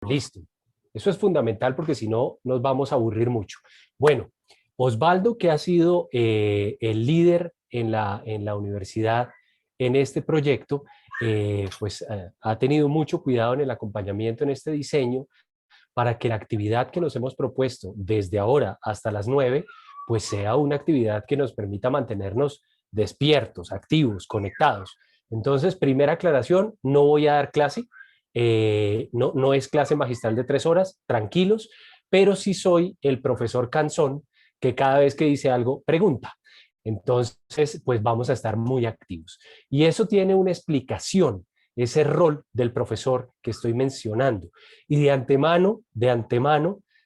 Listo. Eso es fundamental porque si no nos vamos a aburrir mucho. Bueno, Osvaldo, que ha sido el líder en la universidad en este proyecto, ha tenido mucho cuidado en el acompañamiento en este diseño para que la actividad que nos hemos propuesto desde ahora hasta las 9, pues sea una actividad que nos permita mantenernos despiertos, activos, conectados. Entonces, primera aclaración, no voy a dar clase, no es clase magistral de 3 horas, tranquilos, pero sí soy el profesor cansón que cada vez que dice algo pregunta. Entonces, pues vamos a estar muy activos. Y eso tiene una explicación, ese rol del profesor que estoy mencionando. Y de antemano,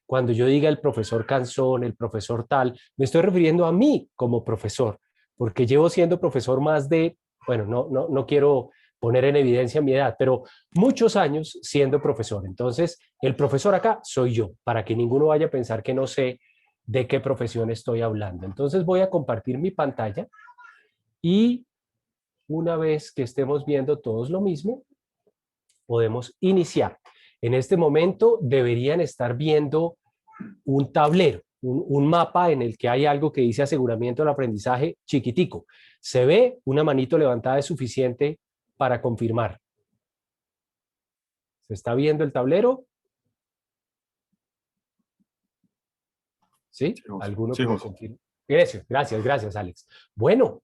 cuando yo diga el profesor cansón, el profesor tal, me estoy refiriendo a mí como profesor, porque llevo siendo profesor más de, bueno, no quiero poner en evidencia mi edad, pero muchos años siendo profesor. Entonces, el profesor acá soy yo, para que ninguno vaya a pensar que no sé de qué profesión estoy hablando. Entonces voy a compartir mi pantalla y una vez que estemos viendo todos lo mismo, podemos iniciar. En este momento deberían estar viendo un tablero, un mapa en el que hay algo que dice aseguramiento del aprendizaje chiquitico. ¿Se ve? Una manito levantada es suficiente para confirmar. ¿Se está viendo el tablero? ¿Sí? ¿Alguno que me confirme? Gracias, Alex. Bueno,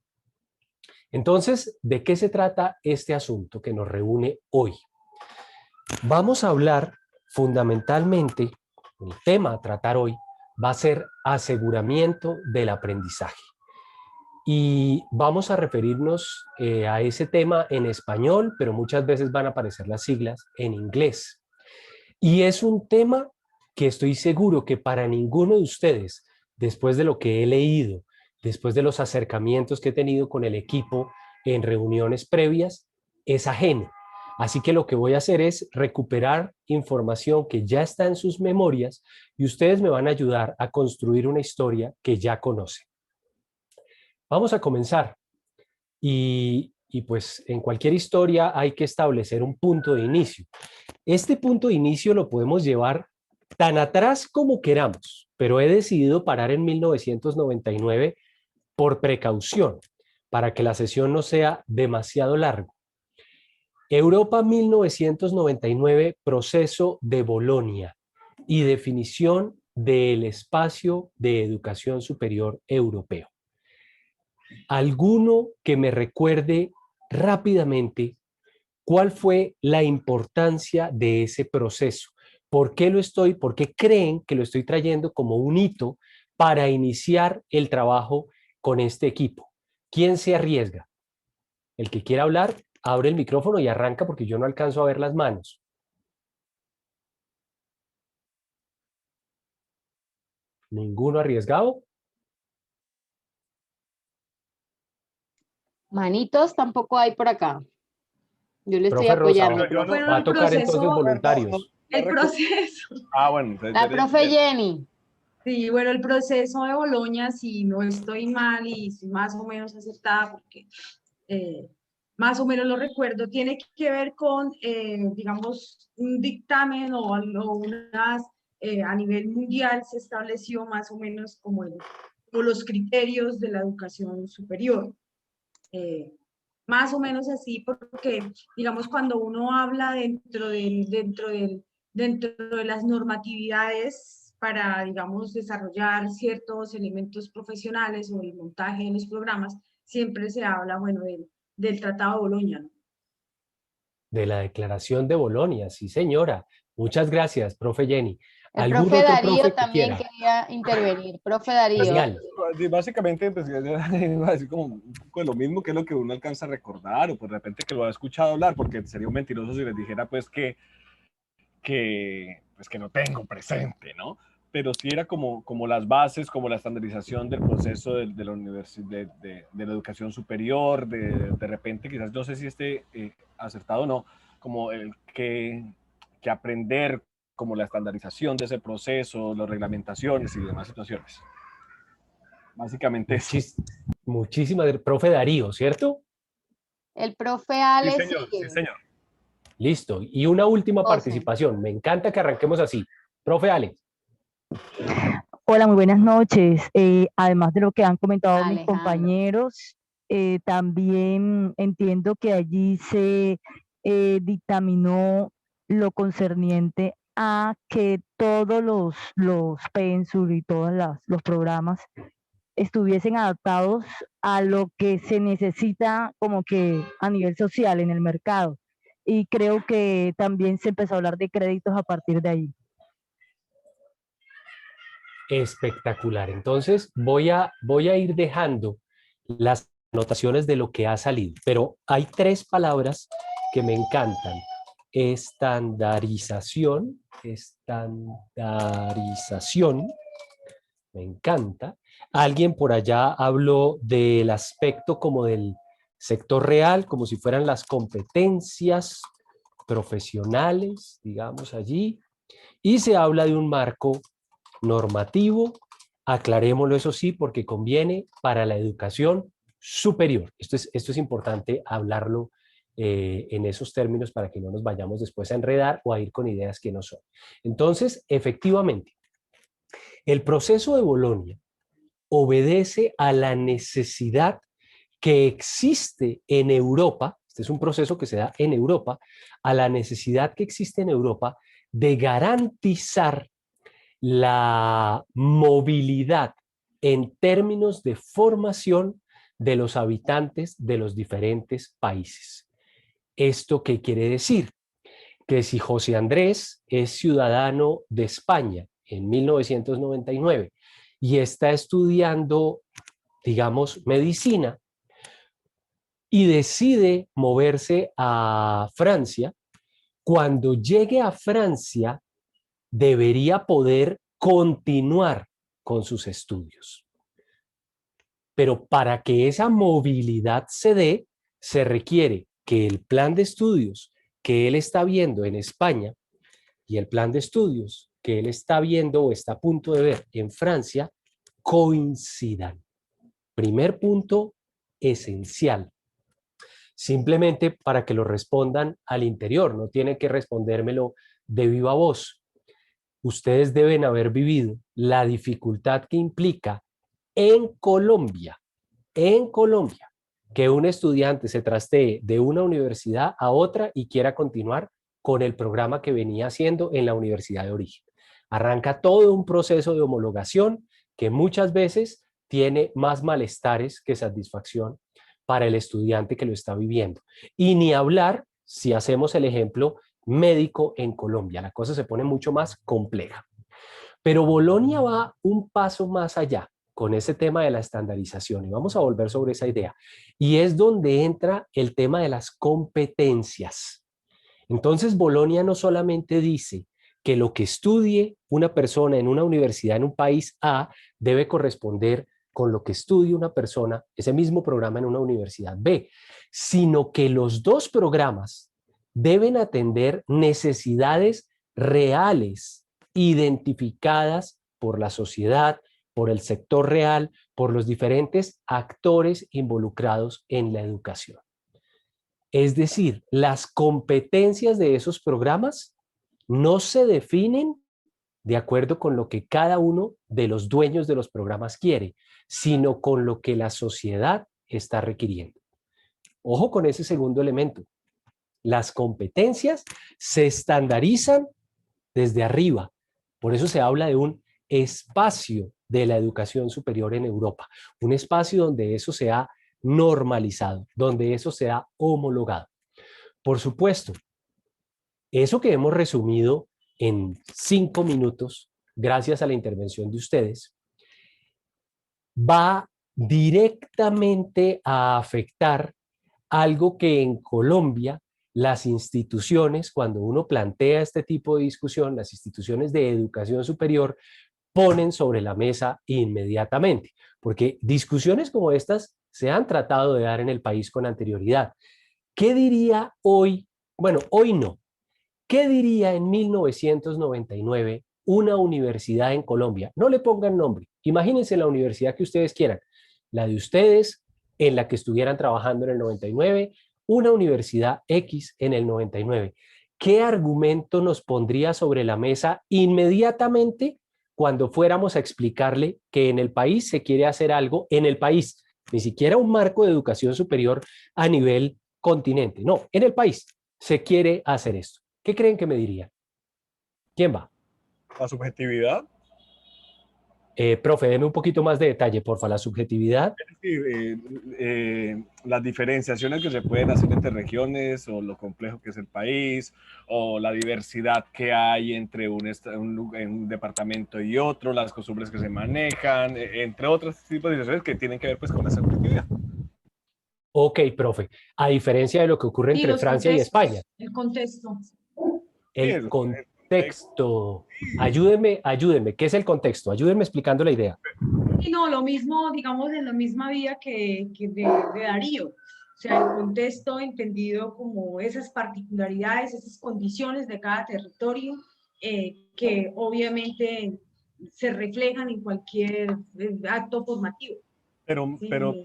entonces, ¿de qué se trata este asunto que nos reúne hoy? Vamos a hablar fundamentalmente, el tema a tratar hoy va a ser aseguramiento del aprendizaje. Y vamos a referirnos a ese tema en español, pero muchas veces van a aparecer las siglas en inglés. Y es un tema que estoy seguro que para ninguno de ustedes, después de lo que he leído, después de los acercamientos que he tenido con el equipo en reuniones previas, es ajeno. Así que lo que voy a hacer es recuperar información que ya está en sus memorias y ustedes me van a ayudar a construir una historia que ya conocen. Vamos a comenzar. Y pues en cualquier historia hay que establecer un punto de inicio. Este punto de inicio lo podemos llevar tan atrás como queramos, pero he decidido parar en 1999 por precaución, para que la sesión no sea demasiado larga. Europa 1999, proceso de Bolonia y definición del espacio de educación superior europeo. ¿Alguno que me recuerde rápidamente cuál fue la importancia de ese proceso? ¿Por qué creen que lo estoy trayendo como un hito para iniciar el trabajo con este equipo? ¿Quién se arriesga? El que quiera hablar, abre el micrófono y arranca porque yo no alcanzo a ver las manos. ¿Ninguno arriesgado? Manitos tampoco hay por acá. Yo le estoy Profe Rosa, apoyando. va a tocar entonces voluntarios. El proceso. Bueno. La profe Jenny. Sí, bueno, el proceso de Bolonia, si no estoy mal y estoy más o menos acertada, porque más o menos lo recuerdo, tiene que ver con, digamos, un dictamen o unas, a nivel mundial se estableció más o menos como los criterios de la educación superior. Más o menos así, porque, digamos, cuando uno habla dentro de las normatividades para, digamos, desarrollar ciertos elementos profesionales o el montaje de los programas, siempre se habla, bueno, del Tratado de Bolonia, ¿no? De la Declaración de Bolonia, sí señora. Muchas gracias, profe Jenny. El ¿Algún profe otro Darío profe que también quiera? quería intervenir. Profe Darío. Genial. Básicamente, pues, iba a decir como un poco de lo mismo, que es lo que uno alcanza a recordar, o pues de repente que lo ha escuchado hablar, porque sería un mentiroso si les dijera pues que no tengo presente, ¿no? Pero sí era como las bases, como la estandarización del proceso de la de la educación superior, de repente, quizás no sé si esté acertado o no, como el que aprender, como la estandarización de ese proceso, las reglamentaciones y demás situaciones. Básicamente Muchísimas gracias. Profe Darío, ¿cierto? El profe Ale sí, señor, sigue. sí, señor. Listo. Y una última 12. participación. Me encanta que arranquemos así. Profe Alex. Hola, muy buenas noches. Además de lo que han comentado mis Alejandro. compañeros, también entiendo que allí se dictaminó lo concerniente a que todos los pénsul y todos los programas estuviesen adaptados a lo que se necesita como que a nivel social en el mercado. Y creo que también se empezó a hablar de créditos a partir de ahí. Espectacular. Entonces voy a ir dejando las anotaciones de lo que ha salido, pero hay 3 palabras que me encantan. Estandarización, me encanta. Alguien por allá habló del aspecto como del sector real, como si fueran las competencias profesionales, digamos allí, y se habla de un marco normativo, aclarémoslo eso sí, porque conviene para la educación superior. Esto es importante hablarlo en esos términos para que no nos vayamos después a enredar o a ir con ideas que no son. Entonces, efectivamente, el proceso de Bolonia obedece a la necesidad que existe en Europa, este es un proceso que se da en Europa, a la necesidad que existe en Europa de garantizar la movilidad en términos de formación de los habitantes de los diferentes países. ¿Esto qué quiere decir? Que si José Andrés es ciudadano de España en 1999 y está estudiando, digamos, medicina y decide moverse a Francia, cuando llegue a Francia debería poder continuar con sus estudios. Pero para que esa movilidad se dé, se requiere que el plan de estudios que él está viendo en España y el plan de estudios que él está viendo o está a punto de ver en Francia coincidan. Primer punto esencial. Simplemente para que lo respondan al interior, no tienen que respondérmelo de viva voz. Ustedes deben haber vivido la dificultad que implica en Colombia, que un estudiante se trastee de una universidad a otra y quiera continuar con el programa que venía haciendo en la universidad de origen. Arranca todo un proceso de homologación que muchas veces tiene más malestares que satisfacción para el estudiante que lo está viviendo. Y ni hablar si hacemos el ejemplo médico en Colombia, la cosa se pone mucho más compleja. Pero Bolonia va un paso más allá con ese tema de la estandarización y vamos a volver sobre esa idea. Y es donde entra el tema de las competencias. Entonces Bolonia no solamente dice que lo que estudie una persona en una universidad en un país A debe corresponder con lo que estudie una persona, ese mismo programa en una universidad B, sino que los 2 programas deben atender necesidades reales, identificadas por la sociedad, por el sector real, por los diferentes actores involucrados en la educación. Es decir, las competencias de esos programas no se definen de acuerdo con lo que cada uno de los dueños de los programas quiere, sino con lo que la sociedad está requiriendo. Ojo con ese segundo elemento. Las competencias se estandarizan desde arriba. Por eso se habla de un espacio de la educación superior en Europa, un espacio donde eso se ha normalizado, donde eso se ha homologado. Por supuesto, eso que hemos resumido en 5 minutos, gracias a la intervención de ustedes, va directamente a afectar algo que en Colombia las instituciones, cuando uno plantea este tipo de discusión, las instituciones de educación superior ponen sobre la mesa inmediatamente, porque discusiones como estas se han tratado de dar en el país con anterioridad. ¿Qué diría hoy? Bueno, hoy no. ¿Qué diría en 1999 una universidad en Colombia? No le pongan nombre. Imagínense la universidad que ustedes quieran. La de ustedes, en la que estuvieran trabajando en el 99, una universidad X en el 99. ¿Qué argumento nos pondría sobre la mesa inmediatamente cuando fuéramos a explicarle que en el país se quiere hacer algo, en el país, ni siquiera un marco de educación superior a nivel continente, no, en el país se quiere hacer esto? ¿Qué creen que me diría? ¿Quién va? La subjetividad. Profe, deme un poquito más de detalle, porfa, la subjetividad. Sí, las diferenciaciones que se pueden hacer entre regiones o lo complejo que es el país o la diversidad que hay entre un departamento y otro, las costumbres que se manejan, entre otros tipos de situaciones que tienen que ver pues con la subjetividad. Ok, profe, a diferencia de lo que ocurre Y entre los Francia y contextos, España. el contexto. El contexto. Ayúdeme. ¿Qué es el contexto? Ayúdenme explicando la idea. Y no, lo mismo, digamos, en la misma vía que de Darío. O sea, el contexto entendido como esas particularidades, esas condiciones de cada territorio, que obviamente se reflejan en cualquier acto formativo. Pero Sí.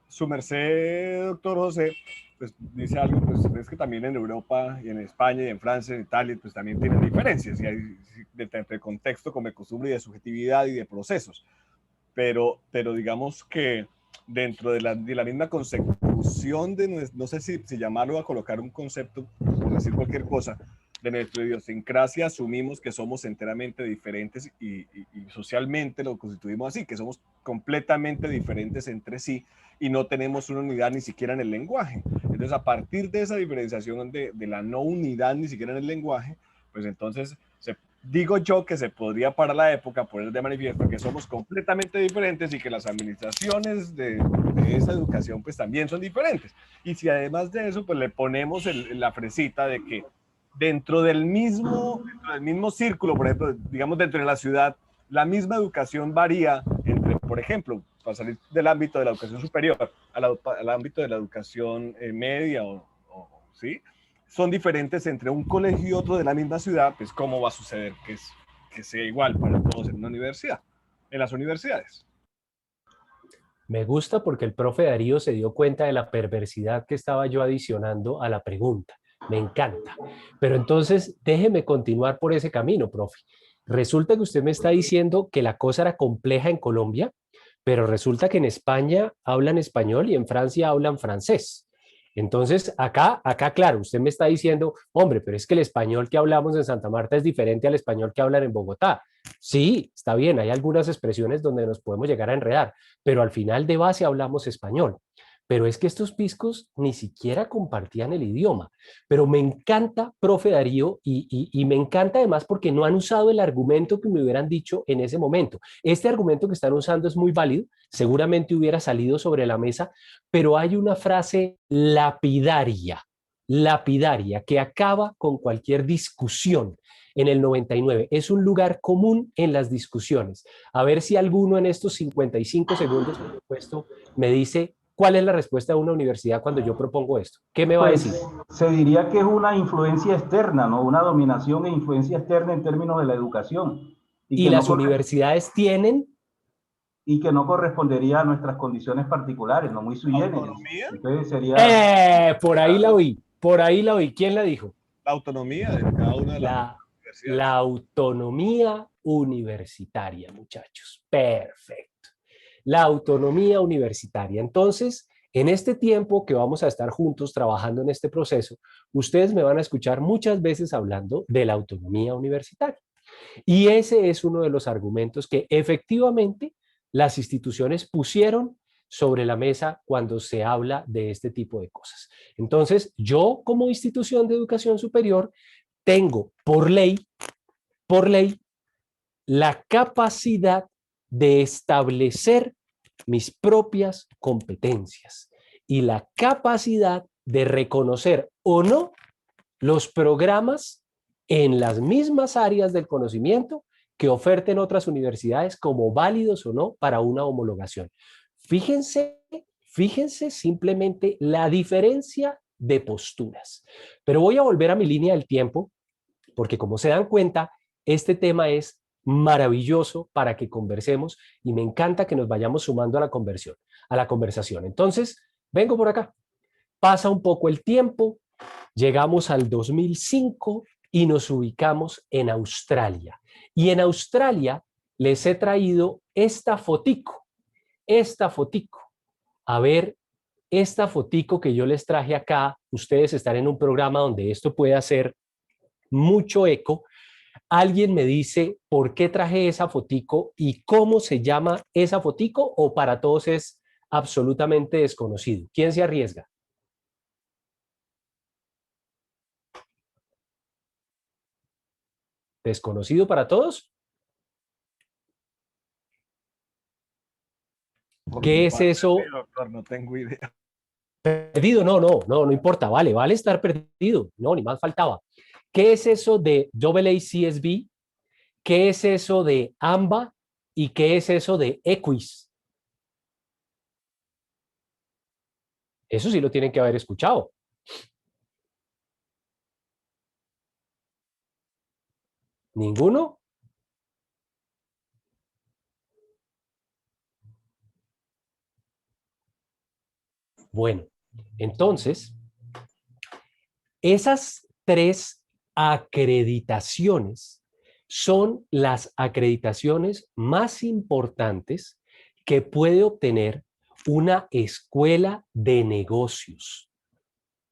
su merced, doctor José, pues dice algo, pues es que también en Europa y en España y en Francia, en Italia, pues también tienen diferencias y hay de contexto, como de costumbre y de subjetividad y de procesos. Pero digamos que dentro de la misma consecución de, no sé si llamarlo a colocar un concepto, por decir cualquier cosa, de nuestra idiosincrasia, asumimos que somos enteramente diferentes y socialmente lo constituimos así, que somos completamente diferentes entre sí y no tenemos una unidad ni siquiera en el lenguaje. Entonces, a partir de esa diferenciación de la no unidad ni siquiera en el lenguaje, pues entonces digo yo que se podría para la época poner de manifiesto que somos completamente diferentes y que las administraciones de esa educación pues también son diferentes. Y si además de eso pues le ponemos la fresita de que dentro del mismo círculo, por ejemplo, digamos dentro de la ciudad, la misma educación varía entre, por ejemplo, para salir del ámbito de la educación superior al ámbito de la educación media ¿sí? Son diferentes entre un colegio y otro de la misma ciudad, pues ¿cómo va a suceder que sea igual para todos en una universidad, en las universidades? Me gusta porque el profe Darío se dio cuenta de la perversidad que estaba yo adicionando a la pregunta. Me encanta. Pero entonces, déjeme continuar por ese camino, profe. Resulta que usted me está diciendo que la cosa era compleja en Colombia, pero resulta que en España hablan español y en Francia hablan francés. Entonces, acá, claro, usted me está diciendo, hombre, pero es que el español que hablamos en Santa Marta es diferente al español que hablan en Bogotá. Sí, está bien, hay algunas expresiones donde nos podemos llegar a enredar, pero al final de base hablamos español. Pero es que estos piscos ni siquiera compartían el idioma. Pero me encanta, profe Darío, y me encanta además porque no han usado el argumento que me hubieran dicho en ese momento. Este argumento que están usando es muy válido, seguramente hubiera salido sobre la mesa, pero hay una frase lapidaria, que acaba con cualquier discusión. En el 99 es un lugar común en las discusiones. A ver si alguno en estos 55 segundos que he puesto me dice cuál es la respuesta de una universidad cuando yo propongo esto. ¿Qué me va a decir? Se diría que es una influencia externa, ¿no? Una dominación e influencia externa en términos de la educación. Y las universidades tienen... Y que no correspondería a nuestras condiciones particulares, no muy sui generis. ¿Autonomía? Entonces sería... por ahí la oí. ¿Quién la dijo? La autonomía de cada una de las universidades. La autonomía universitaria, muchachos. Perfecto. La autonomía universitaria. Entonces, en este tiempo que vamos a estar juntos trabajando en este proceso, ustedes me van a escuchar muchas veces hablando de la autonomía universitaria. Y ese es uno de los argumentos que efectivamente las instituciones pusieron sobre la mesa cuando se habla de este tipo de cosas. Entonces, yo como institución de educación superior tengo por ley, la capacidad de establecer mis propias competencias y la capacidad de reconocer o no los programas en las mismas áreas del conocimiento que oferten otras universidades como válidos o no para una homologación. Fíjense simplemente la diferencia de posturas. Pero voy a volver a mi línea del tiempo, porque como se dan cuenta, este tema es maravilloso para que conversemos y me encanta que nos vayamos sumando a la conversación. Entonces, vengo por acá. Pasa un poco el tiempo, llegamos al 2005 y nos ubicamos en Australia. Y en Australia les he traído esta fotico. A ver, esta fotico que yo les traje acá, ustedes están en un programa donde esto puede hacer mucho eco. ¿Alguien me dice por qué traje esa fotico y cómo se llama esa fotico, o para todos es absolutamente desconocido? ¿Quién se arriesga? ¿Desconocido para todos? ¿Qué es eso? Doctor, no tengo idea. Perdido, no importa, vale estar perdido, no, ni más faltaba. ¿Qué es eso de AACSB? ¿Qué es eso de AMBA? ¿Y qué es eso de EQUIS? Eso sí lo tienen que haber escuchado. ¿Ninguno? Bueno, entonces, esas 3 acreditaciones son las acreditaciones más importantes que puede obtener una escuela de negocios.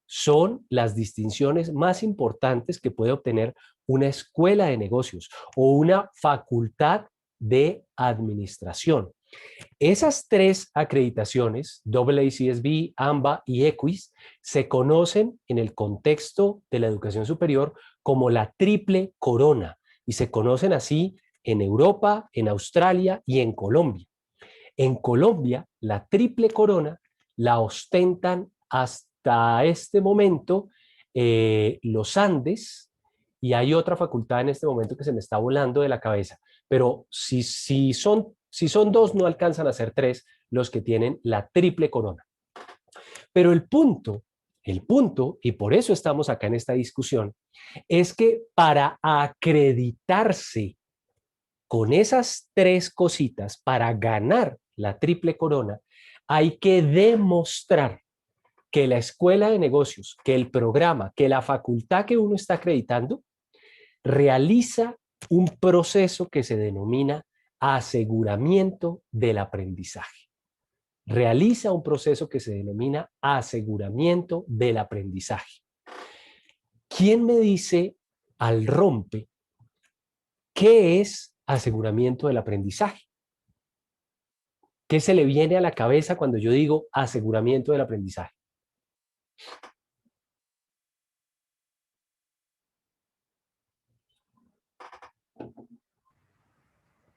Son las distinciones más importantes que puede obtener una escuela de negocios o una facultad de administración. Esas 3 acreditaciones, AACSB, AMBA y EQUIS, se conocen en el contexto de la educación superior como la triple corona y se conocen así en Europa, en Australia y en Colombia. En Colombia, la triple corona la ostentan hasta este momento los Andes, y hay otra facultad en este momento que se me está volando de la cabeza, pero si son 2, no alcanzan a ser 3 los que tienen la triple corona. Pero el punto, y por eso estamos acá en esta discusión, es que para acreditarse con esas 3 cositas, para ganar la triple corona, hay que demostrar que la escuela de negocios, que el programa, que la facultad que uno está acreditando, realiza un proceso que se denomina aseguramiento del aprendizaje. Realiza un proceso que se denomina aseguramiento del aprendizaje. ¿Quién me dice al rompe qué es aseguramiento del aprendizaje? ¿Qué se le viene a la cabeza cuando yo digo aseguramiento del aprendizaje?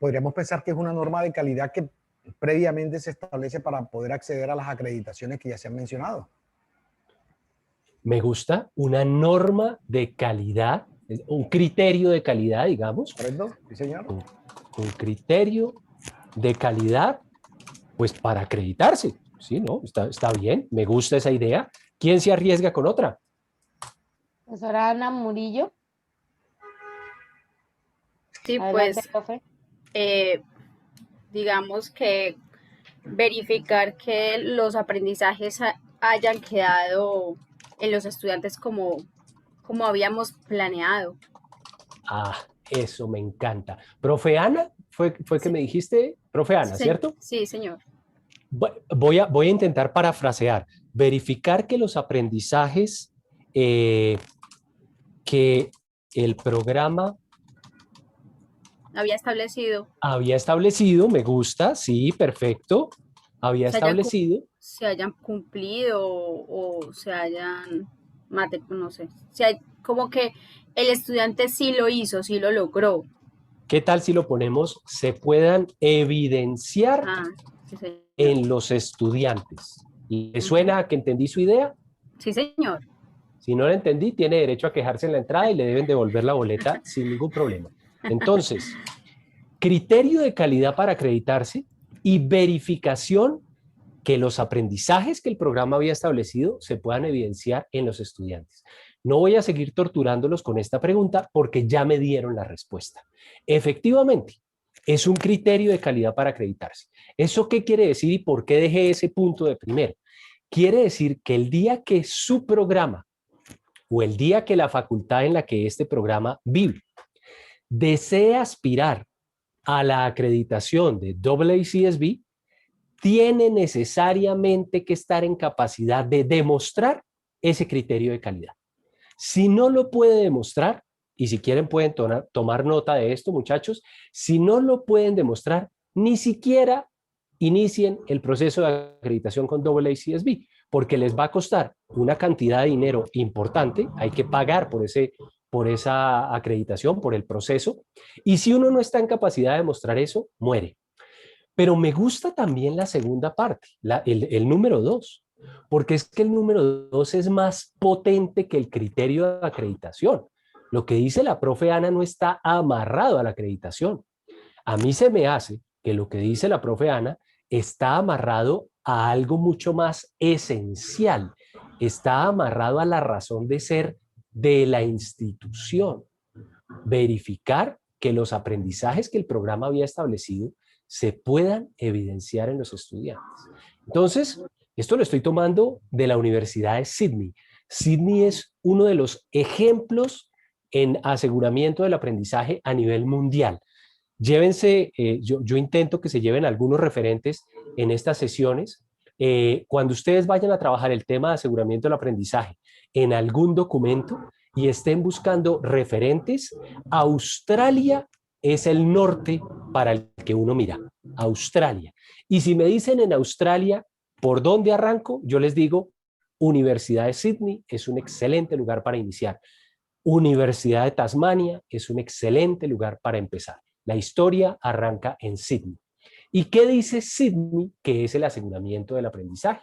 Podríamos pensar que es una norma de calidad que previamente se establece para poder acceder a las acreditaciones que ya se han mencionado. Me gusta una norma de calidad, un criterio de calidad, digamos. ¿Correcto? Sí, señor. Un criterio de calidad, pues para acreditarse. Sí, ¿no? Está bien, me gusta esa idea. ¿Quién se arriesga con otra? Profesora Ana Murillo. Sí, Adelante, pues profe. digamos que verificar que los aprendizajes hayan quedado en los estudiantes como habíamos planeado. Ah, eso me encanta. Profe Ana, fue que Sí. me dijiste, profe Ana, Sí, ¿cierto? sí, señor. Voy a intentar parafrasear. Verificar que los aprendizajes que el programa Había establecido había establecido, me gusta, sí, perfecto, había se hayan, establecido. se hayan cumplido o se hayan, no sé, como que el estudiante sí lo hizo, sí lo logró. ¿Qué tal si lo ponemos? Se puedan evidenciar Sí, señor. en los estudiantes. ¿Le suena a que entendí su idea? Sí, señor. Si no la entendí, tiene derecho a quejarse en la entrada y le deben devolver la boleta sin ningún problema. Entonces, criterio de calidad para acreditarse y verificación que los aprendizajes que el programa había establecido se puedan evidenciar en los estudiantes. No voy a seguir torturándolos con esta pregunta porque ya me dieron la respuesta. Efectivamente, es un criterio de calidad para acreditarse. ¿Eso qué quiere decir y por qué dejé ese punto de primero? quiere decir que el día que su programa o el día que la facultad en la que este programa vive desee aspirar a la acreditación de AACSB, tiene necesariamente que estar en capacidad de demostrar ese criterio de calidad. Si no lo puede demostrar, y si quieren pueden tomar nota de esto, muchachos, si no lo pueden demostrar, ni siquiera inicien el proceso de acreditación con AACSB, porque les va a costar una cantidad de dinero importante, hay que pagar por esa acreditación, por el proceso, y si uno no está en capacidad de demostrar eso, muere. Pero me gusta también la segunda parte, el número 2, porque es que el número 2 es más potente que el criterio de acreditación. Lo que dice la profe Ana no está amarrado a la acreditación. A mí se me hace que lo que dice la profe Ana está amarrado a algo mucho más esencial, está amarrado a la razón de ser de la institución. Verificar que los aprendizajes que el programa había establecido se puedan evidenciar en los estudiantes. Entonces, esto lo estoy tomando de la Universidad de Sydney. Sydney es uno de los ejemplos en aseguramiento del aprendizaje a nivel mundial. Llévense, yo intento que se lleven algunos referentes en estas sesiones. Cuando ustedes vayan a trabajar el tema de aseguramiento del aprendizaje en algún documento y estén buscando referentes, Australia es el norte para el que uno mira, Australia. Y si me dicen en Australia, ¿por dónde arranco? Yo les digo, Universidad de Sydney es un excelente lugar para iniciar. Universidad de Tasmania es un excelente lugar para empezar. La historia arranca en Sydney. ¿Y qué dice Sydney que es el aseguramiento del aprendizaje?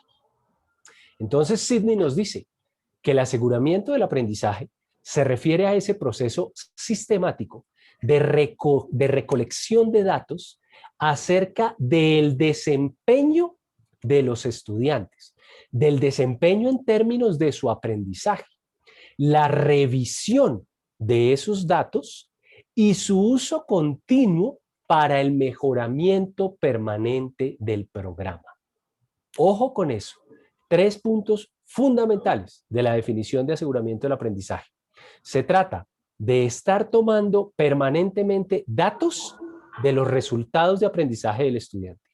Entonces Sydney nos dice que el aseguramiento del aprendizaje se refiere a ese proceso sistemático de recolección de datos acerca del desempeño de los estudiantes, del desempeño en términos de su aprendizaje, la revisión de esos datos y su uso continuo para el mejoramiento permanente del programa. Ojo con eso. 3 puntos fundamentales de la definición de aseguramiento del aprendizaje. Se trata de estar tomando permanentemente datos de los resultados de aprendizaje del estudiante.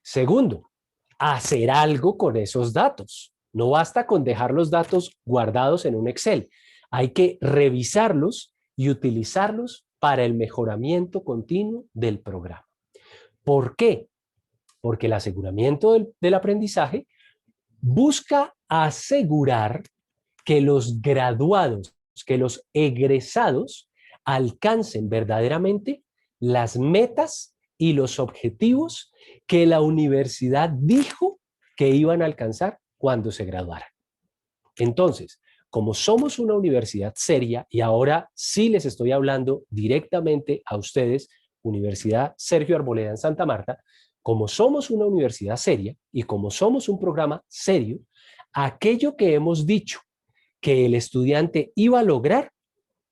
Segundo, hacer algo con esos datos. No basta con dejar los datos guardados en un Excel. Hay que revisarlos y utilizarlos para el mejoramiento continuo del programa. ¿Por qué? Porque el aseguramiento del aprendizaje busca asegurar que los graduados, que los egresados alcancen verdaderamente las metas y los objetivos que la universidad dijo que iban a alcanzar cuando se graduaran. Entonces, como somos una universidad seria, y ahora sí les estoy hablando directamente a ustedes, Universidad Sergio Arboleda en Santa Marta, como somos una universidad seria y como somos un programa serio, aquello que hemos dicho que el estudiante iba a lograr,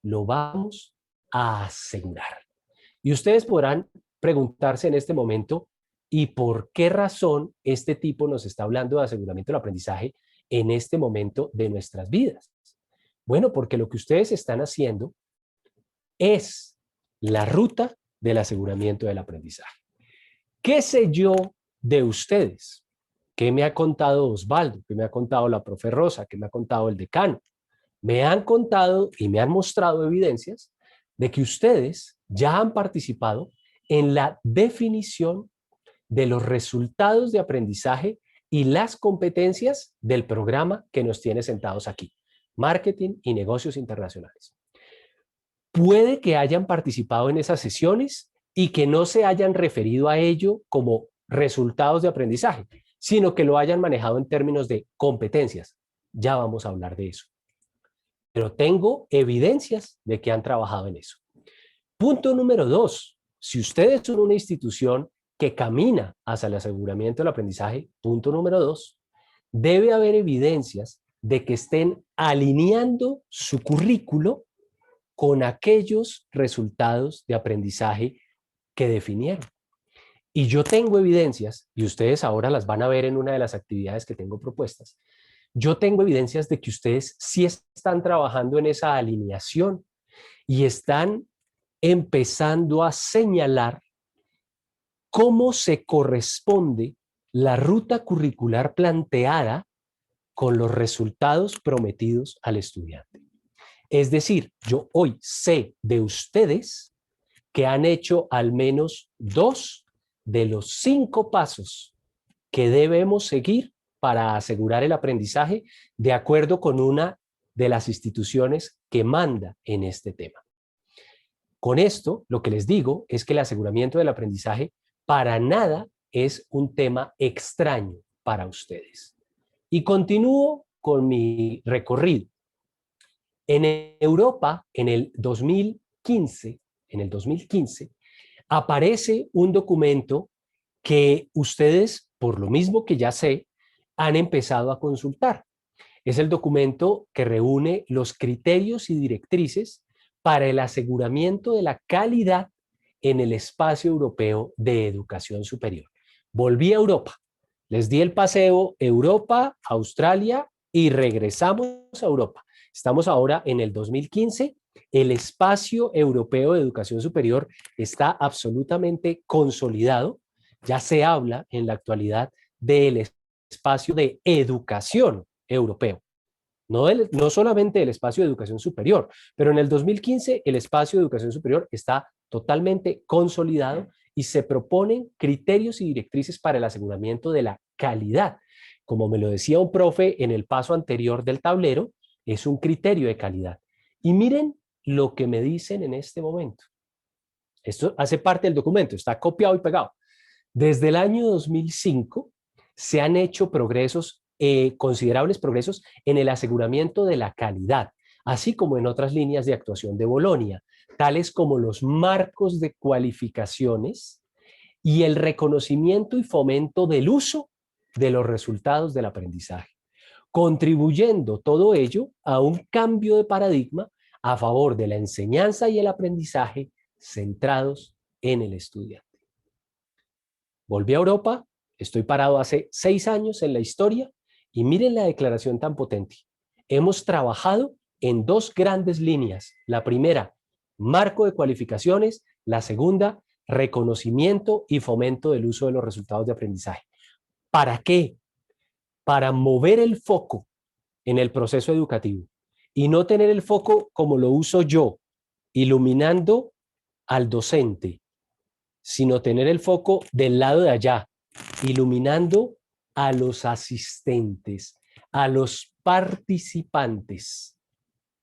lo vamos a asegurar. Y ustedes podrán preguntarse en este momento, ¿y por qué razón este tipo nos está hablando de aseguramiento del aprendizaje en este momento de nuestras vidas? Bueno, porque lo que ustedes están haciendo es la ruta del aseguramiento del aprendizaje. ¿Qué sé yo de ustedes? ¿Qué me ha contado Osvaldo? ¿Qué me ha contado la profe Rosa? ¿Qué me ha contado el decano? Me han contado y me han mostrado evidencias de que ustedes ya han participado en la definición de los resultados de aprendizaje y las competencias del programa que nos tiene sentados aquí, Marketing y Negocios Internacionales. Puede que hayan participado en esas sesiones y que no se hayan referido a ello como resultados de aprendizaje, sino que lo hayan manejado en términos de competencias. Ya vamos a hablar de eso. Pero tengo evidencias de que han trabajado en eso. Punto número 2. Si ustedes son una institución que camina hacia el aseguramiento del aprendizaje, punto número 2, debe haber evidencias de que estén alineando su currículo con aquellos resultados de aprendizaje que definieron. Y yo tengo evidencias, y ustedes ahora las van a ver en una de las actividades que tengo propuestas. Yo tengo evidencias de que ustedes sí están trabajando en esa alineación y están empezando a señalar cómo se corresponde la ruta curricular planteada con los resultados prometidos al estudiante. Es decir, yo hoy sé de ustedes que han hecho al menos 2 de los 5 pasos que debemos seguir para asegurar el aprendizaje de acuerdo con una de las instituciones que manda en este tema. Con esto, lo que les digo es que el aseguramiento del aprendizaje para nada es un tema extraño para ustedes. Y continúo con mi recorrido. En Europa, en el 2015, aparece un documento que ustedes, por lo mismo que ya sé, han empezado a consultar. Es el documento que reúne los criterios y directrices para el aseguramiento de la calidad en el espacio europeo de educación superior. Volví a Europa, les di el paseo Europa, Australia y regresamos a Europa. Estamos ahora en el 2015, el espacio europeo de educación superior está absolutamente consolidado, ya se habla en la actualidad del espacio de educación europeo. No solamente el espacio de educación superior, pero en el 2015 el espacio de educación superior está totalmente consolidado y se proponen criterios y directrices para el aseguramiento de la calidad. Como me lo decía un profe en el paso anterior del tablero, es un criterio de calidad. Y miren lo que me dicen en este momento. Esto hace parte del documento, está copiado y pegado. Desde el año 2005 se han hecho progresos, considerables progresos en el aseguramiento de la calidad, así como en otras líneas de actuación de Bolonia, tales como los marcos de cualificaciones y el reconocimiento y fomento del uso de los resultados del aprendizaje, contribuyendo todo ello a un cambio de paradigma a favor de la enseñanza y el aprendizaje centrados en el estudiante. Volví a Europa, estoy parado hace 6 años en la historia y miren la declaración tan potente. Hemos trabajado en 2 grandes líneas. La primera, marco de cualificaciones. La segunda, reconocimiento y fomento del uso de los resultados de aprendizaje. ¿Para qué? Para mover el foco en el proceso educativo y no tener el foco como lo uso yo, iluminando al docente, sino tener el foco del lado de allá, iluminando a los asistentes, a los participantes.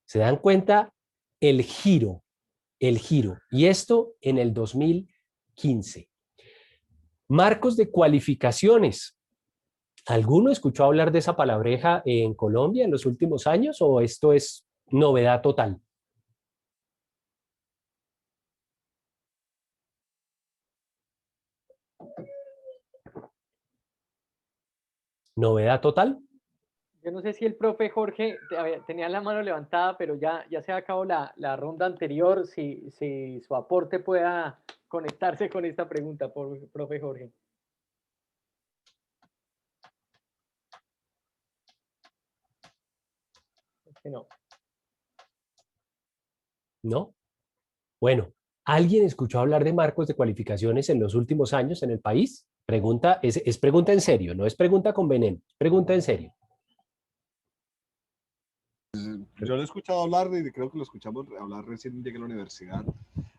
¿Se dan cuenta? El giro. Y esto en el 2015. Marcos de cualificaciones. ¿Alguno escuchó hablar de esa palabreja en Colombia en los últimos años o esto es novedad total? ¿Novedad total? Yo no sé si el profe Jorge tenía la mano levantada, pero ya se acabó la ronda anterior, si su aporte pueda conectarse con esta pregunta, profe Jorge. No. ¿No? Bueno, ¿alguien escuchó hablar de marcos de cualificaciones en los últimos años en el país? Pregunta, es pregunta en serio, no es pregunta con veneno, es pregunta en serio. Yo lo he escuchado hablar y creo que lo escuchamos hablar recién llegué a la universidad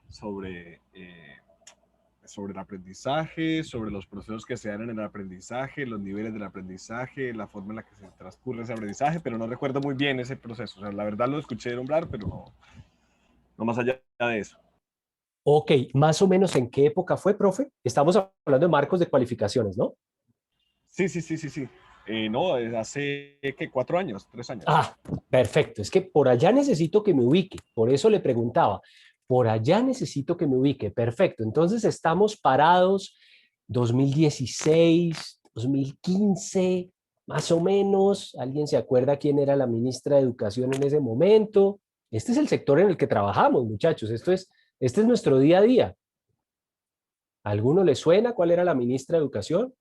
sobre el aprendizaje, sobre los procesos que se dan en el aprendizaje, los niveles del aprendizaje, la forma en la que se transcurre ese aprendizaje, pero no recuerdo muy bien ese proceso. O sea, la verdad lo escuché nombrar, pero no más allá de eso. Ok, más o menos ¿en qué época fue, profe? Estamos hablando de marcos de cualificaciones, ¿no? Sí. No, hace, ¿qué? 4 años, 3 años. Ah, perfecto. Es que por allá necesito que me ubique. Por eso le preguntaba. Por allá necesito que me ubique. Perfecto. Entonces estamos parados 2016, 2015, más o menos. ¿Alguien se acuerda quién era la ministra de Educación en ese momento? Este es el sector en el que trabajamos, muchachos. Este es nuestro día a día. ¿A alguno le suena cuál era la ministra de Educación?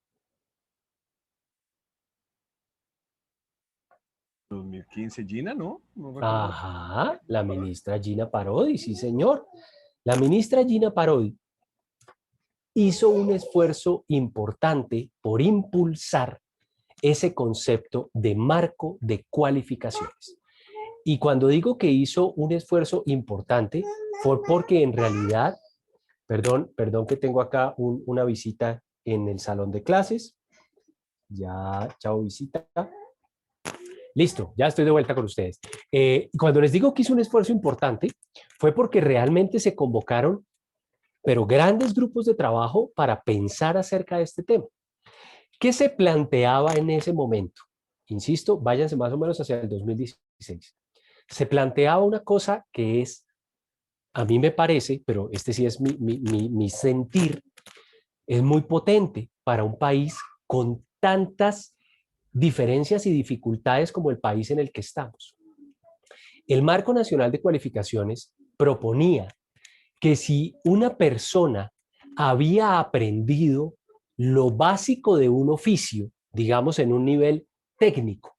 2015, Gina, ¿no? No recuerdo. Ajá, la ministra Gina Parodi, sí señor. La ministra Gina Parodi hizo un esfuerzo importante por impulsar ese concepto de marco de cualificaciones. Y cuando digo que hizo un esfuerzo importante, fue porque en realidad, perdón que tengo acá una visita en el salón de clases. Ya, chao visita. Listo, ya estoy de vuelta con ustedes. Cuando les digo que hizo un esfuerzo importante, fue porque realmente se convocaron, pero grandes grupos de trabajo para pensar acerca de este tema. ¿Qué se planteaba en ese momento? Insisto, váyanse más o menos hacia el 2016. Se planteaba una cosa que es, a mí me parece, pero este sí es mi sentir, es muy potente para un país con tantas diferencias y dificultades como el país en el que estamos. El Marco Nacional de Cualificaciones proponía que si una persona había aprendido lo básico de un oficio, digamos en un nivel técnico,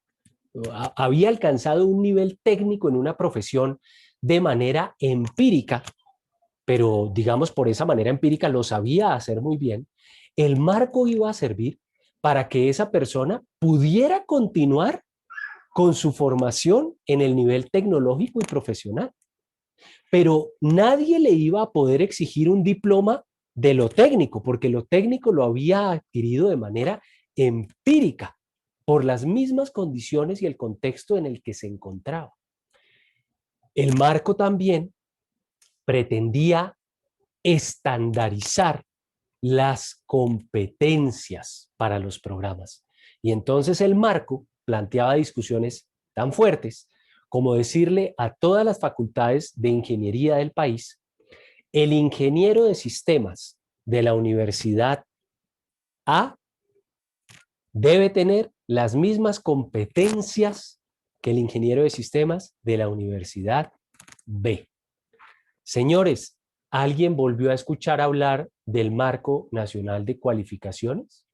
había alcanzado un nivel técnico en una profesión de manera empírica, pero digamos por esa manera empírica lo sabía hacer muy bien, el marco iba a servir para que esa persona pudiera continuar con su formación en el nivel tecnológico y profesional. Pero nadie le iba a poder exigir un diploma de lo técnico, porque lo técnico lo había adquirido de manera empírica por las mismas condiciones y el contexto en el que se encontraba. El marco también pretendía estandarizar las competencias para los programas. Y entonces el marco planteaba discusiones tan fuertes como decirle a todas las facultades de ingeniería del país, el ingeniero de sistemas de la Universidad A debe tener las mismas competencias que el ingeniero de sistemas de la Universidad B. Señores, ¿alguien volvió a escuchar hablar del Marco Nacional de Cualificaciones?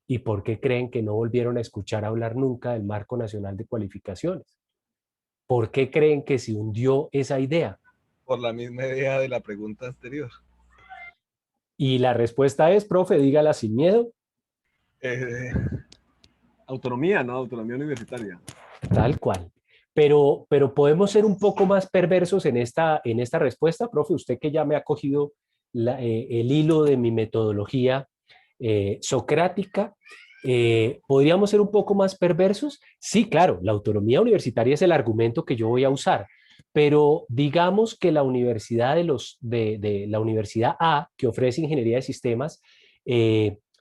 ¿Y por qué creen que no volvieron a escuchar hablar nunca del Marco Nacional de Cualificaciones? ¿Por qué creen que se hundió esa idea? Por la misma idea de la pregunta anterior. Y la respuesta es, profe, dígala sin miedo. Autonomía, ¿no? Autonomía universitaria. Tal cual. Pero podemos ser un poco más perversos en esta respuesta, profe, usted que ya me ha cogido el hilo de mi metodología socrática, ¿podríamos ser un poco más perversos? Sí, claro, la autonomía universitaria es el argumento que yo voy a usar, pero digamos que la universidad de la Universidad A, que ofrece ingeniería de sistemas,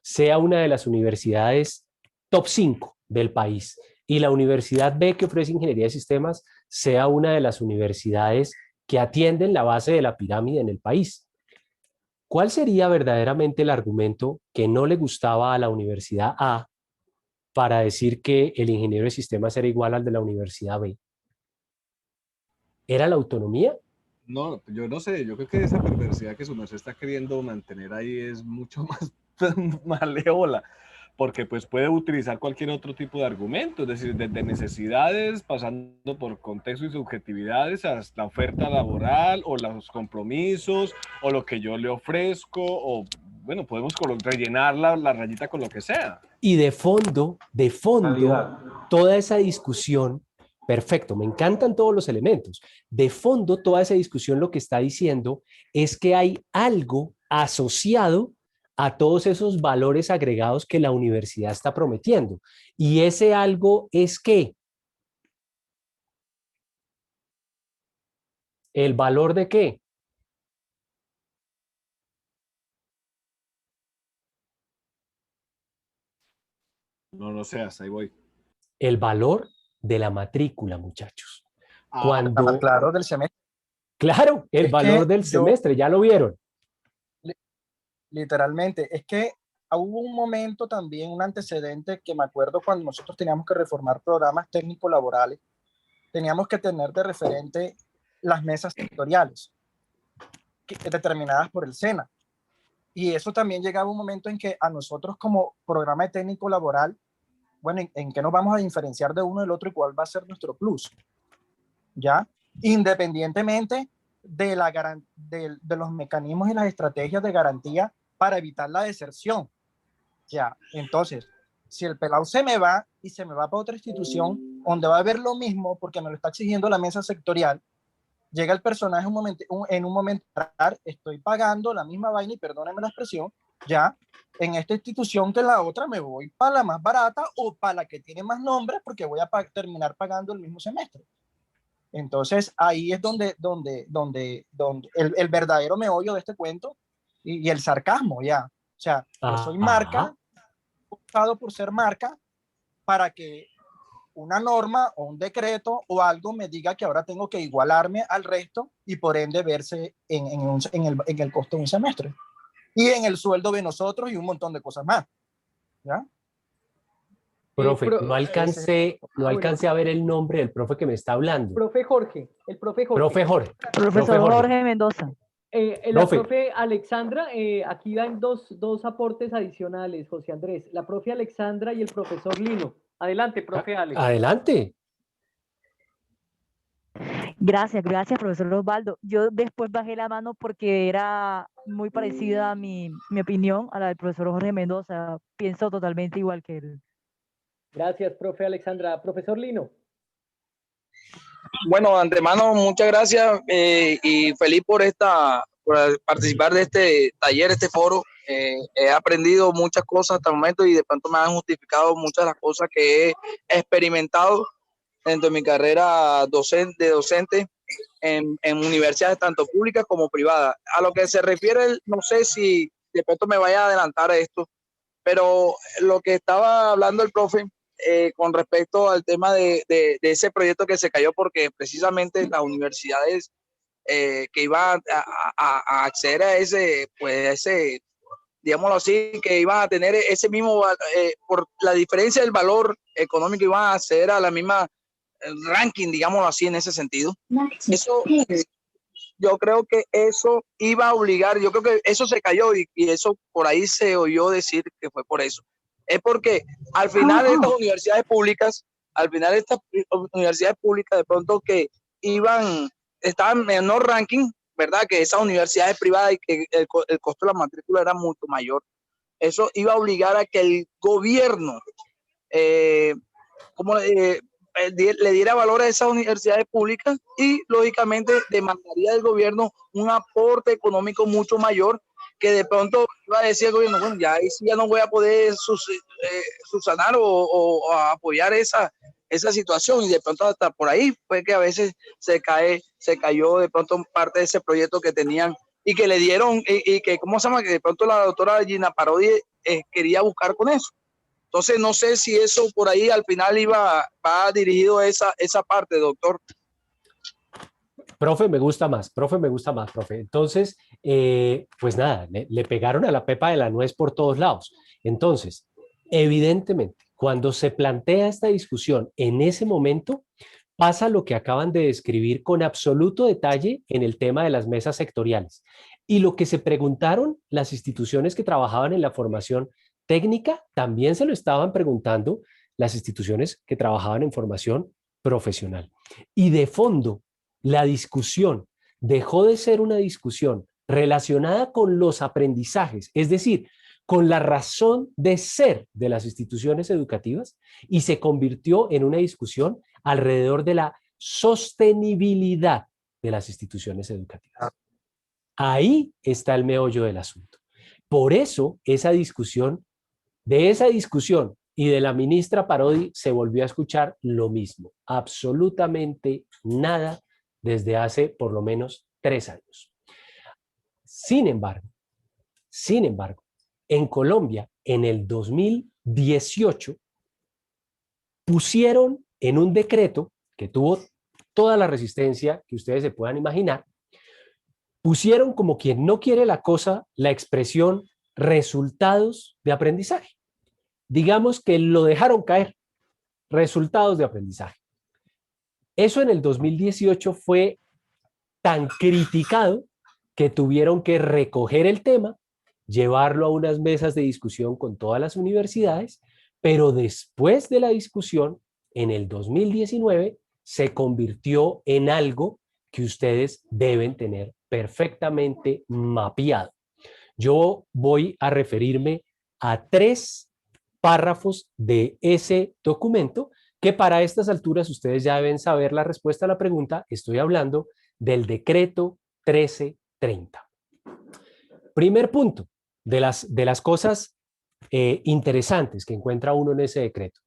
sea una de las universidades top 5 del país, y la Universidad B, que ofrece ingeniería de sistemas, sea una de las universidades que atienden la base de la pirámide en el país. ¿Cuál sería verdaderamente el argumento que no le gustaba a la Universidad A para decir que el ingeniero de sistemas era igual al de la Universidad B? ¿Era la autonomía? No, yo no sé, yo creo que esa perversidad que su merced está queriendo mantener ahí es mucho más malévola, porque pues puede utilizar cualquier otro tipo de argumento, es decir, desde necesidades, pasando por contextos y subjetividades, hasta la oferta laboral, o los compromisos, o lo que yo le ofrezco, o bueno, podemos rellenar la rayita con lo que sea. Y de fondo, Calidad. toda esa discusión, perfecto, me encantan todos los elementos. De fondo, toda esa discusión lo que está diciendo es que hay algo asociado a todos esos valores agregados que la universidad está prometiendo. Y ese algo es ¿qué? ¿El valor de qué? No lo sé, hasta ahí voy. El valor de la matrícula, muchachos. Cuando, Claro, del semestre. claro, el Es valor que del yo, semestre, ya lo vieron. literalmente, es que hubo un momento también, un antecedente que me acuerdo cuando nosotros teníamos que reformar programas técnico-laborales, teníamos que tener de referente las mesas sectoriales determinadas por el SENA. Y eso también llegaba un momento en que a nosotros como programa de técnico laboral, bueno, ¿en qué nos vamos a diferenciar de uno del otro y cuál va a ser nuestro plus? ¿Ya? Independientemente de los mecanismos y las estrategias de garantía para evitar la deserción. Ya, entonces, si el pelado se me va y se me va para otra institución donde va a haber lo mismo porque me lo está exigiendo la mesa sectorial, llega el personaje en un momento, estoy pagando la misma vaina y perdónenme la expresión, ya en esta institución que en la otra me voy para la más barata o para la que tiene más nombres porque voy a terminar pagando el mismo semestre. Entonces ahí es donde el verdadero meollo de este cuento y el sarcasmo ya. O sea, yo soy marca, optado por ser marca para que una norma o un decreto o algo me diga que ahora tengo que igualarme al resto y por ende verse en el costo de un semestre y en el sueldo de nosotros y un montón de cosas más. ¿Ya? Profe, no alcancé a ver el nombre del profe que me está hablando. Profe Jorge, el profe Jorge. Profe Jorge. Profesor Jorge Mendoza. La profe Alexandra, aquí dan dos aportes adicionales, José Andrés. La profe Alexandra y el profesor Lino. Adelante, profe Alex. Adelante. Gracias, profesor Osvaldo. Yo después bajé la mano porque era muy parecida a mi opinión a la del profesor Jorge Mendoza. Pienso totalmente igual que él. Gracias, profe Alexandra. Profesor Lino. Bueno, de antemano, muchas gracias y feliz por participar de este taller, este foro. He aprendido muchas cosas hasta el momento y de pronto me han justificado muchas de las cosas que he experimentado dentro de mi carrera docente en universidades tanto públicas como privadas. A lo que se refiere, no sé si de pronto me vaya a adelantar a esto, pero lo que estaba hablando el profe con respecto al tema de ese proyecto que se cayó porque precisamente las universidades que iban a acceder a ese, digámoslo así, que iban a tener ese mismo, por la diferencia del valor económico, iban a acceder a la misma ranking, digámoslo así, en ese sentido. Eso, yo creo que eso iba a obligar, yo creo que eso se cayó y eso por ahí se oyó decir que fue por eso. Es porque al final estas universidades públicas, de pronto que estaban en menor ranking, ¿verdad? Que esas universidades privadas y que el costo de la matrícula era mucho mayor. Eso iba a obligar a que el gobierno le diera valor a esas universidades públicas y lógicamente demandaría del gobierno un aporte económico mucho mayor que de pronto iba a decir el gobierno, bueno, ya ahí sí ya no voy a poder subsanar o apoyar esa situación y de pronto hasta por ahí fue que a veces se cayó de pronto parte de ese proyecto que tenían y que le dieron y que, ¿cómo se llama? Que de pronto la doctora Gina Parodi quería buscar con eso. Entonces no sé si eso por ahí al final va dirigido a esa parte, doctor. Profe, me gusta más, profe. Entonces, pues nada, le pegaron a la pepa de la nuez por todos lados. Entonces, evidentemente, cuando se plantea esta discusión en ese momento, pasa lo que acaban de describir con absoluto detalle en el tema de las mesas sectoriales. Y lo que se preguntaron las instituciones que trabajaban en la formación técnica, también se lo estaban preguntando las instituciones que trabajaban en formación profesional. Y de fondo, la discusión dejó de ser una discusión relacionada con los aprendizajes, es decir, con la razón de ser de las instituciones educativas y se convirtió en una discusión alrededor de la sostenibilidad de las instituciones educativas. Ahí está el meollo del asunto. Por eso de esa discusión y de la ministra Parodi se volvió a escuchar lo mismo, absolutamente nada desde hace por lo menos 3 años. Sin embargo, en Colombia, en el 2018, pusieron en un decreto que tuvo toda la resistencia que ustedes se puedan imaginar, pusieron como quien no quiere la cosa la expresión resultados de aprendizaje. Digamos que lo dejaron caer, resultados de aprendizaje. Eso en el 2018 fue tan criticado que tuvieron que recoger el tema, llevarlo a unas mesas de discusión con todas las universidades, pero después de la discusión, en el 2019, se convirtió en algo que ustedes deben tener perfectamente mapeado. Yo voy a referirme a 3 párrafos de ese documento que para estas alturas ustedes ya deben saber la respuesta a la pregunta. Estoy hablando del decreto 1330. Primer punto de las cosas interesantes que encuentra uno en ese decreto.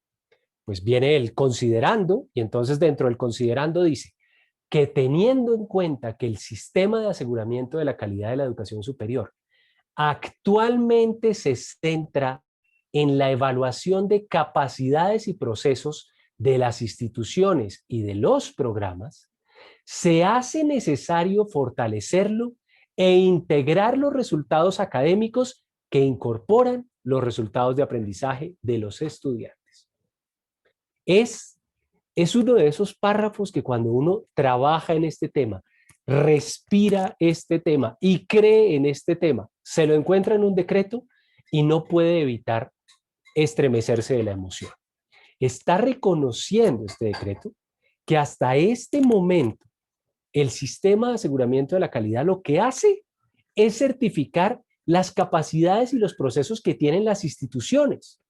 Pues viene el considerando, y entonces dentro del considerando dice que teniendo en cuenta que el sistema de aseguramiento de la calidad de la educación superior actualmente se centra en la evaluación de capacidades y procesos de las instituciones y de los programas, se hace necesario fortalecerlo e integrar los resultados académicos que incorporan los resultados de aprendizaje de los estudiantes. Es uno de esos párrafos que cuando uno trabaja en este tema, respira este tema y cree en este tema, se lo encuentra en un decreto y no puede evitar estremecerse de la emoción. Está reconociendo este decreto que hasta este momento el sistema de aseguramiento de la calidad lo que hace es certificar las capacidades y los procesos que tienen las instituciones,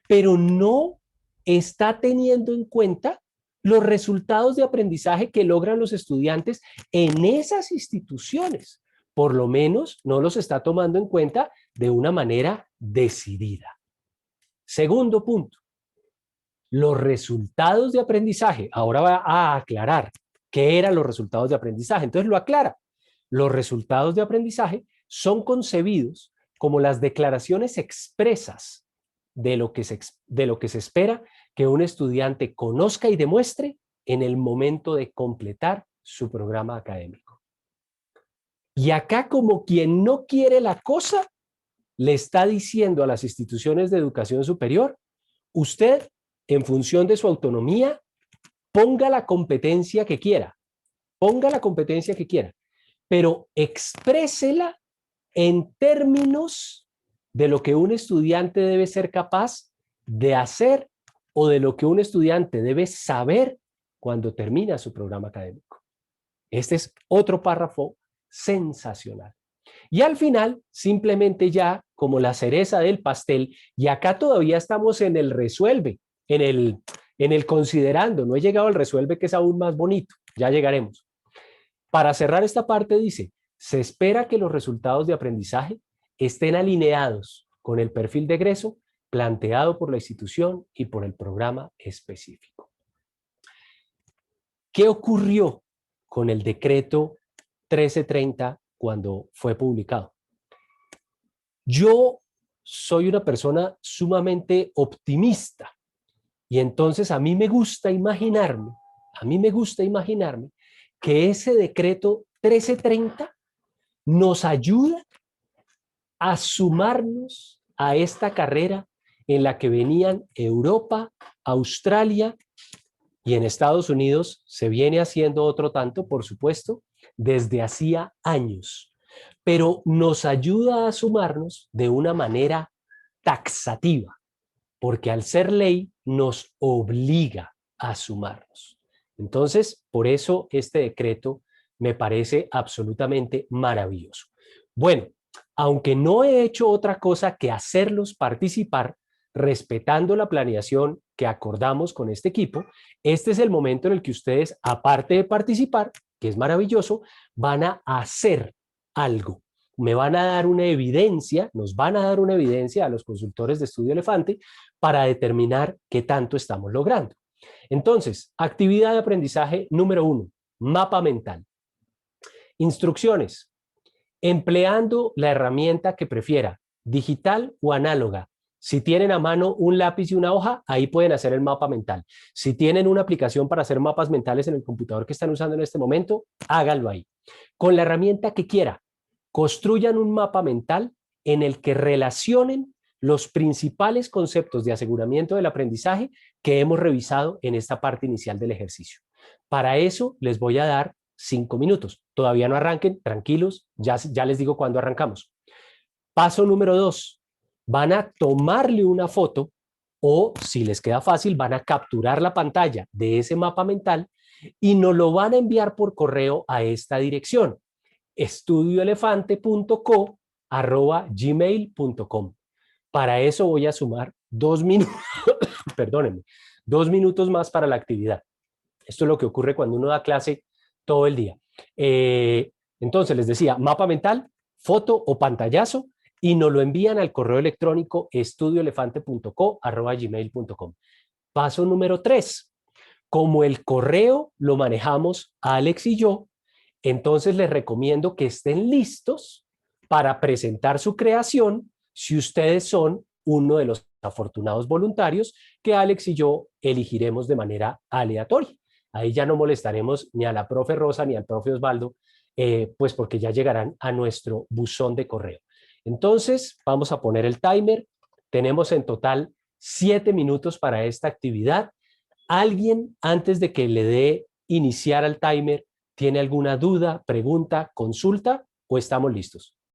pero no está teniendo en cuenta los resultados de aprendizaje que logran los estudiantes en esas instituciones. Por lo menos no los está tomando en cuenta de una manera decidida. Segundo punto, los resultados de aprendizaje. Ahora va a aclarar qué eran los resultados de aprendizaje. Entonces lo aclara. Los resultados de aprendizaje son concebidos como las declaraciones expresas de lo que se espera que un estudiante conozca y demuestre en el momento de completar su programa académico. Y acá, como quien no quiere la cosa, le está diciendo a las instituciones de educación superior, usted, en función de su autonomía, ponga la competencia que quiera, pero exprésela en términos de lo que un estudiante debe ser capaz de hacer o de lo que un estudiante debe saber cuando termina su programa académico. Este es otro párrafo sensacional. Y al final, simplemente ya como la cereza del pastel, y acá todavía estamos en el resuelve, en el considerando, no he llegado al resuelve que es aún más bonito, ya llegaremos. Para cerrar esta parte dice, se espera que los resultados de aprendizaje estén alineados con el perfil de egreso planteado por la institución y por el programa específico. ¿Qué ocurrió con el decreto 1330 cuando fue publicado? Yo soy una persona sumamente optimista y entonces a mí me gusta imaginarme que ese decreto 1330 nos ayuda a sumarnos a esta carrera en la que venían Europa, Australia y en Estados Unidos se viene haciendo otro tanto, por supuesto, desde hacía años, pero nos ayuda a sumarnos de una manera taxativa, porque al ser ley nos obliga a sumarnos. Entonces, por eso este decreto me parece absolutamente maravilloso. Bueno, aunque no he hecho otra cosa que hacerlos participar, respetando la planeación que acordamos con este equipo, este es el momento en el que ustedes, aparte de participar, que es maravilloso, van a hacer algo. Me van a dar una evidencia, nos van a dar una evidencia a los consultores de Estudio Elefante para determinar qué tanto estamos logrando. Entonces, actividad de aprendizaje número 1, mapa mental. Instrucciones. Empleando la herramienta que prefiera, digital o análoga. Si tienen a mano un lápiz y una hoja, ahí pueden hacer el mapa mental. Si tienen una aplicación para hacer mapas mentales en el computador que están usando en este momento, háganlo ahí. Con la herramienta que quiera, construyan un mapa mental en el que relacionen los principales conceptos de aseguramiento del aprendizaje que hemos revisado en esta parte inicial del ejercicio. Para eso les voy a dar 5 minutos. Todavía no arranquen, tranquilos, ya les digo cuándo arrancamos. Paso número 2, van a tomarle una foto o, si les queda fácil, van a capturar la pantalla de ese mapa mental y nos lo van a enviar por correo a esta dirección, estudioelefante.co@gmail.com. Para eso voy a sumar 2 minutos, perdónenme, 2 minutos más para la actividad. Esto es lo que ocurre cuando uno da clase todo el día. Entonces les decía, mapa mental, foto o pantallazo, y nos lo envían al correo electrónico estudioelefante.co@gmail.com. Paso número 3. Como el correo lo manejamos Alex y yo, entonces les recomiendo que estén listos para presentar su creación si ustedes son uno de los afortunados voluntarios que Alex y yo elegiremos de manera aleatoria. Ahí ya no molestaremos ni a la profe Rosa ni al profe Osvaldo, pues porque ya llegarán a nuestro buzón de correo. Entonces, vamos a poner el timer. Tenemos en total 7 minutos para esta actividad. ¿Alguien, antes de que le dé iniciar al timer, tiene alguna duda, pregunta, consulta o estamos listos?